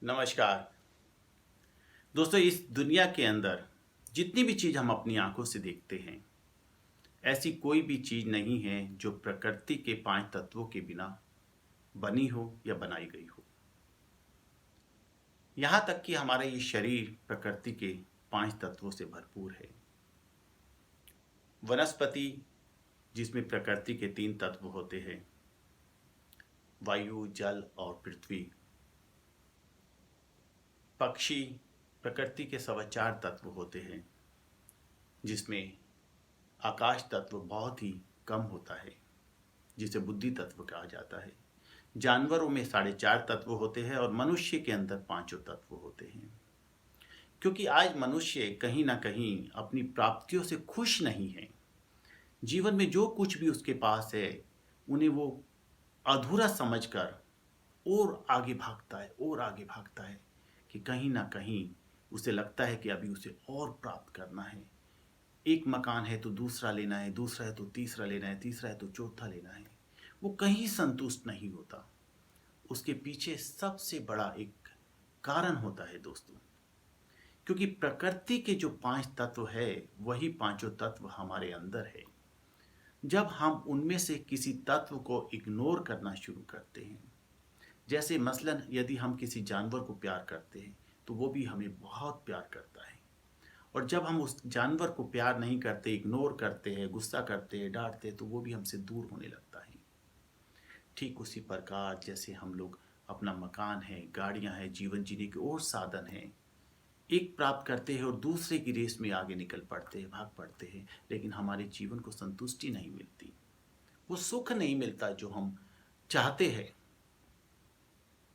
नमस्कार दोस्तों। इस दुनिया के अंदर जितनी भी चीज़ हम अपनी आंखों से देखते हैं, ऐसी कोई भी चीज़ नहीं है जो प्रकृति के 5 तत्वों के बिना बनी हो या बनाई गई हो। यहाँ तक कि हमारा ये शरीर प्रकृति के 5 तत्वों से भरपूर है। वनस्पति, जिसमें प्रकृति के 3 तत्व होते हैं, वायु, जल और पृथ्वी। पक्षी, प्रकृति के 4.25 तत्व होते हैं, जिसमें आकाश तत्व बहुत ही कम होता है, जिसे बुद्धि तत्व कहा जाता है। जानवरों में 4.5 तत्व होते हैं और मनुष्य के अंदर 5 तत्व होते हैं। क्योंकि आज मनुष्य कहीं ना कहीं अपनी प्राप्तियों से खुश नहीं है। जीवन में जो कुछ भी उसके पास है, उन्हें वो अधूरा समझकर और आगे भागता है और आगे भागता है कि कहीं ना कहीं उसे लगता है कि अभी उसे और प्राप्त करना है। एक मकान है तो दूसरा लेना है, दूसरा है तो तीसरा लेना है, तीसरा है तो चौथा लेना है। वो कहीं संतुष्ट नहीं होता। उसके पीछे सबसे बड़ा एक कारण होता है दोस्तों, क्योंकि प्रकृति के जो 5 तत्व है, वही 5 तत्व हमारे अंदर है। जब हम उनमें से किसी तत्व को इग्नोर करना शुरू करते हैं, जैसे मसलन यदि हम किसी जानवर को प्यार करते हैं तो वो भी हमें बहुत प्यार करता है, और जब हम उस जानवर को प्यार नहीं करते, इग्नोर करते हैं, गुस्सा करते हैं, डांटते हैं, तो वो भी हमसे दूर होने लगता है। ठीक उसी प्रकार जैसे हम लोग अपना मकान है, गाड़ियां हैं, जीवन जीने के और साधन हैं, एक प्राप्त करते हैं और दूसरे की रेस में आगे निकल पड़ते हैं, भाग पड़ते हैं, लेकिन हमारे जीवन को संतुष्टि नहीं मिलती, वो सुख नहीं मिलता जो हम चाहते हैं।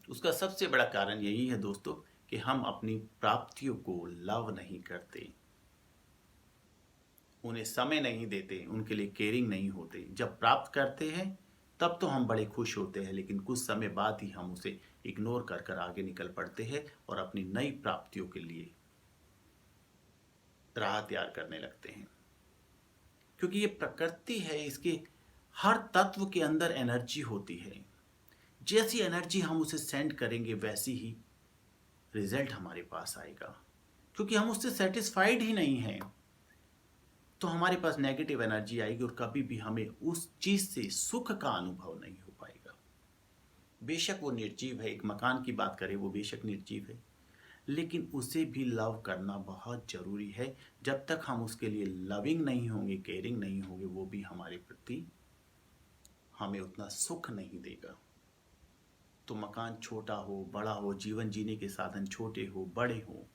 उसका सबसे बड़ा कारण यही है दोस्तों कि हम अपनी प्राप्तियों को लव नहीं करते, उन्हें समय नहीं देते, उनके लिए केयरिंग नहीं होते। जब प्राप्त करते हैं तब तो हम बड़े खुश होते हैं, लेकिन कुछ समय बाद ही हम उसे इग्नोर कर कर आगे निकल पड़ते हैं और अपनी नई प्राप्तियों के लिए राह तैयार करने लगते हैं। क्योंकि ये प्रकृति है, इसके हर तत्व के अंदर एनर्जी होती है। जैसी एनर्जी हम उसे सेंड करेंगे, वैसी ही रिजल्ट हमारे पास आएगा। क्योंकि हम उससे सेटिस्फाइड ही नहीं हैं, तो हमारे पास नेगेटिव एनर्जी आएगी और कभी भी हमें उस चीज से सुख का अनुभव नहीं हो पाएगा। बेशक वो निर्जीव है, एक मकान की बात करें, वो बेशक निर्जीव है, लेकिन उसे भी लव करना बहुत जरूरी है। जब तक हम उसके लिए लविंग नहीं होंगे, केयरिंग नहीं होंगे, वो भी हमारे प्रति हमें उतना सुख नहीं देगा। तो मकान छोटा हो, बड़ा हो, जीवन जीने के साधन छोटे हो, बड़े हो,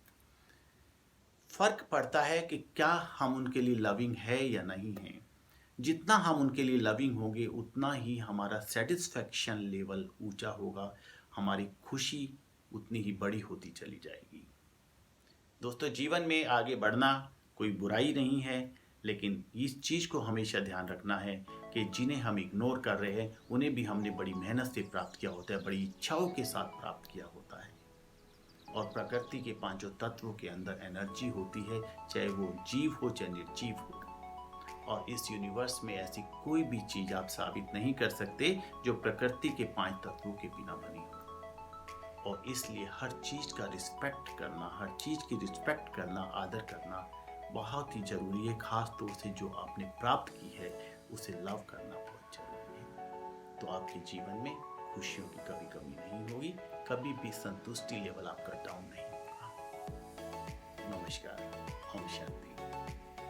फर्क पड़ता है कि क्या हम उनके लिए लविंग है या नहीं है। जितना हम उनके लिए लविंग होंगे, उतना ही हमारा सेटिस्फैक्शन लेवल ऊंचा होगा, हमारी खुशी उतनी ही बड़ी होती चली जाएगी। दोस्तों, जीवन में आगे बढ़ना कोई बुराई नहीं है, लेकिन इस चीज़ को हमेशा ध्यान रखना है कि जिन्हें हम इग्नोर कर रहे हैं, उन्हें भी हमने बड़ी मेहनत से प्राप्त किया होता है, बड़ी इच्छाओं के साथ प्राप्त किया होता है। और प्रकृति के 5 तत्वों के अंदर एनर्जी होती है, चाहे वो जीव हो चाहे निर्जीव हो। और इस यूनिवर्स में ऐसी कोई भी चीज आप साबित नहीं कर सकते जो प्रकृति के 5 तत्वों के बिना बनी हो। और इसलिए हर चीज का रिस्पेक्ट करना, हर चीज की रिस्पेक्ट करना, आदर करना बहुत ही जरूरी है। खास तौर से जो आपने प्राप्त की है, उसे लव करना बहुत जरूरी है। तो आपके जीवन में खुशियों की कभी कमी नहीं होगी, कभी भी संतुष्टि लेवल आपका डाउन नहीं होगा। नमस्कार। ओम शांति।